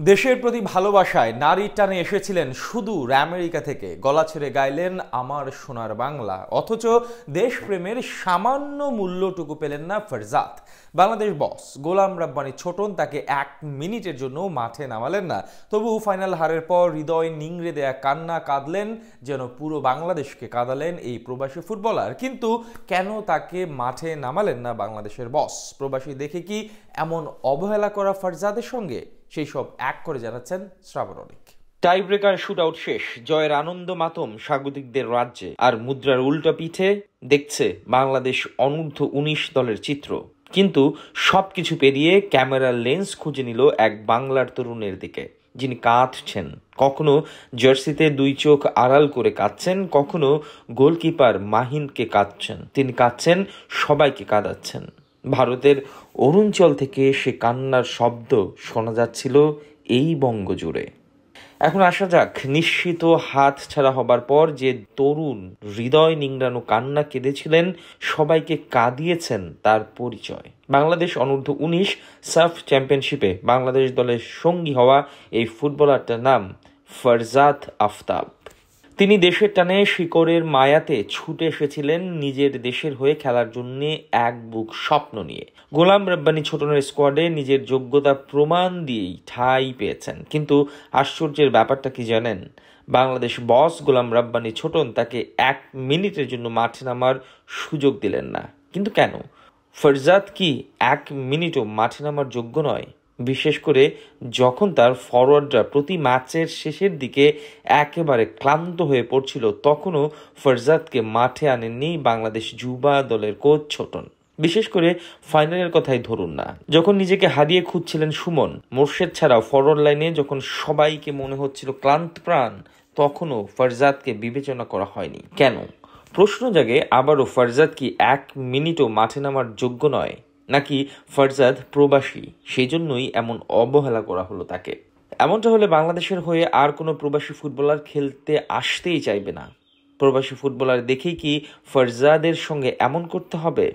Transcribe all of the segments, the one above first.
দেশের প্রতি ভালোবাসায় নারীর টানে এসেছিলেন সুদূর আমেরিকা থেকে, গলা ছেড়ে গাইলেন আমার সোনার বাংলা। অথচ দেশপ্রেমের সামান্য মূল্যটুকু পেলেন না ফারজাদ। বাংলাদেশ বস গোলাম রাব্বানী ছোটন তাকে 1 মিনিটের জন্য মাঠে নামালেন না। তবু ফাইনাল হারের পর হৃদয় নিংড়ে দেয়া কান্না কাঁদলেন, যেন পুরো বাংলাদেশকে কাঁদালেন এই প্রবাসী ফুটবলার। কিন্তু কেন তাকে মাঠে নামালেন না বাংলাদেশের বস? প্রবাসী দেখে কি এমন অবহেলা করা ফারজাদের সঙ্গে? সেই সব এক করে জানাচ্ছেন শ্রাবণ অনিক। টাই ব্রেকার শুট আউট শেষ, জয়ের আনন্দ মাতম স্বাগতিকদের রাজ্যে, আর মুদ্রার উল্টো পিঠে দেখছে বাংলাদেশ অনূর্ধ্ব-19 দলের চিত্র। কিন্তু সবকিছু পেরিয়ে ক্যামেরার লেন্স খুঁজে নিল এক বাংলার তরুণের দিকে, যিনি কাঁদছেন। কখনো জার্সিতে 2 চোখ আড়াল করে কাঁদছেন, কখনো গোলকিপার মাহিনকে কাঁদছেন। তিনি কাঁদছেন, সবাইকে কাঁদাচ্ছেন। ভারতের অরুণাচল থেকে সে কান্নার শব্দ শোনা যাচ্ছিল এই বঙ্গ জুড়ে। এখন আসা যাক, নিশ্চিত হাত ছাড়া হবার পর যে তরুণ হৃদয় নিংড়ানো কান্না কেঁদেছিলেন, সবাইকে কাঁদিয়েছেন, তার পরিচয়। বাংলাদেশ অনূর্ধ্ব-19 সাফ চ্যাম্পিয়নশিপে বাংলাদেশ দলের সঙ্গী হওয়া এই ফুটবলারটার নাম ফারজাদ আফতাব। তিনি দেশের টানে শিকড়ের মায়াতে ছুটে এসেছিলেন নিজের দেশের হয়ে খেলার জন্য এক বুক স্বপ্ন নিয়ে। গোলাম রাব্বানী ছোটনের স্কোয়াডে নিজের যোগ্যতা প্রমাণ দিয়েই ঠাঁই পেয়েছেন। কিন্তু আশ্চর্যের ব্যাপারটা কি জানেন? বাংলাদেশ বস গোলাম রাব্বানী ছোটন তাকে 1 মিনিটের জন্য মাঠে নামার সুযোগ দিলেন না। কিন্তু কেন? ফারজাদ কি 1 মিনিটও মাঠে নামার যোগ্য নয়? বিশেষ করে যখন তার ফরওয়ার্ডরা প্রতি ম্যাচের শেষের দিকে একেবারে ক্লান্ত হয়ে পড়ছিল, তখনও ফারজাদকে মাঠে আনেননি বাংলাদেশ যুবা দলের কোচ ছোটন। বিশেষ করে ফাইনালের কথাই ধরুন না, যখন নিজেকে হারিয়ে খুঁজছিলেন সুমন, মোর্শেদ ছাড়াও ফরওয়ার্ড লাইনে যখন সবাইকে মনে হচ্ছিল ক্লান্ত প্রাণ, তখনও ফারজাদকে বিবেচনা করা হয়নি। কেন? প্রশ্ন জাগে আবারও, ফারজাদ কি 1 মিনিটও মাঠে নামার যোগ্য নয়? নাকি ফারজাদ প্রবাসী, সেই জন্যই এমন অবহেলা করা হলো তাকে? এমনটা হলে বাংলাদেশের হয়ে আর কোনো প্রবাসী ফুটবলার খেলতে আসতেই চাইবে না। প্রবাসী ফুটবলার দেখেই কি ফারজাদের সঙ্গে এমন করতে হবে?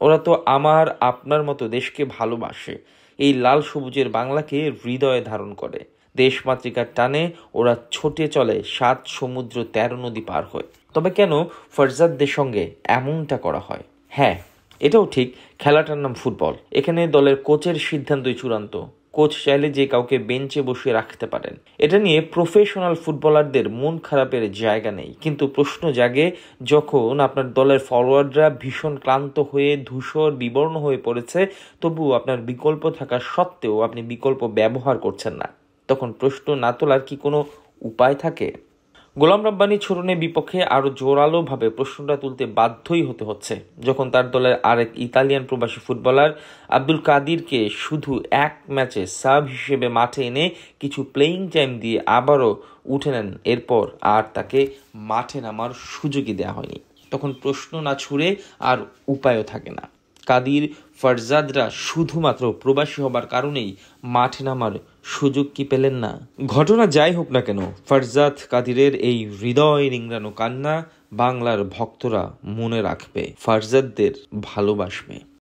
ওরা তো আমার আপনার মতো দেশকে ভালোবাসে, এই লাল সবুজের বাংলাকে হৃদয়ে ধারণ করে। দেশমাতৃকার টানে ওরা ছুটে চলে 7 সমুদ্র 13 নদী পার হয়ে। তবে কেন ফারজাদদের সঙ্গে এমনটা করা হয়? হ্যাঁ, এটাও ঠিক, খেলাটার নাম ফুটবল। এখানে দলের কোচের সিদ্ধান্তই চূড়ান্ত। কোচ চাইলে যে কাউকে বেঞ্চে বসিয়ে রাখতে পারেন। এটা নিয়ে প্রফেশনাল ফুটবলারদের মন খারাপের জায়গা নেই। কিন্তু প্রশ্ন জাগে, যখন আপনার দলের ফরওয়ার্ডরা ভীষণ ক্লান্ত হয়ে ধূসর বিবর্ণ হয়ে পড়েছে, তবুও আপনার বিকল্প থাকা সত্ত্বেও আপনি বিকল্প ব্যবহার করছেন না, তখন প্রশ্ন না তোলার কি কোনো উপায় থাকে? গোলাম রাব্বানী ছোটনের বিপক্ষে আরও জোরালোভাবে প্রশ্নটা তুলতে বাধ্যই হতে হচ্ছে, যখন তার দলের আরেক ইতালিয়ান প্রবাসী ফুটবলার আব্দুল কাদিরকে শুধু 1 ম্যাচে সাব হিসেবে মাঠে এনে কিছু প্লেয়িং টাইম দিয়ে আবারও উঠে নেন। এরপর আর তাকে মাঠে নামার সুযোগই দেওয়া হয়নি। তখন প্রশ্ন না ছুড়ে আর উপায়ও থাকে না। কাদির, ফারজাদরা শুধুমাত্র প্রবাসী হবার কারণেই মাঠে নামার সুযোগ কি পেলেন না? ঘটনা যাই হোক না কেন, ফারজাদ কাদিরের এই হৃদয় নিংড়ানো কান্না বাংলার ভক্তরা মনে রাখবে, ফারজাদদের ভালোবাসবে।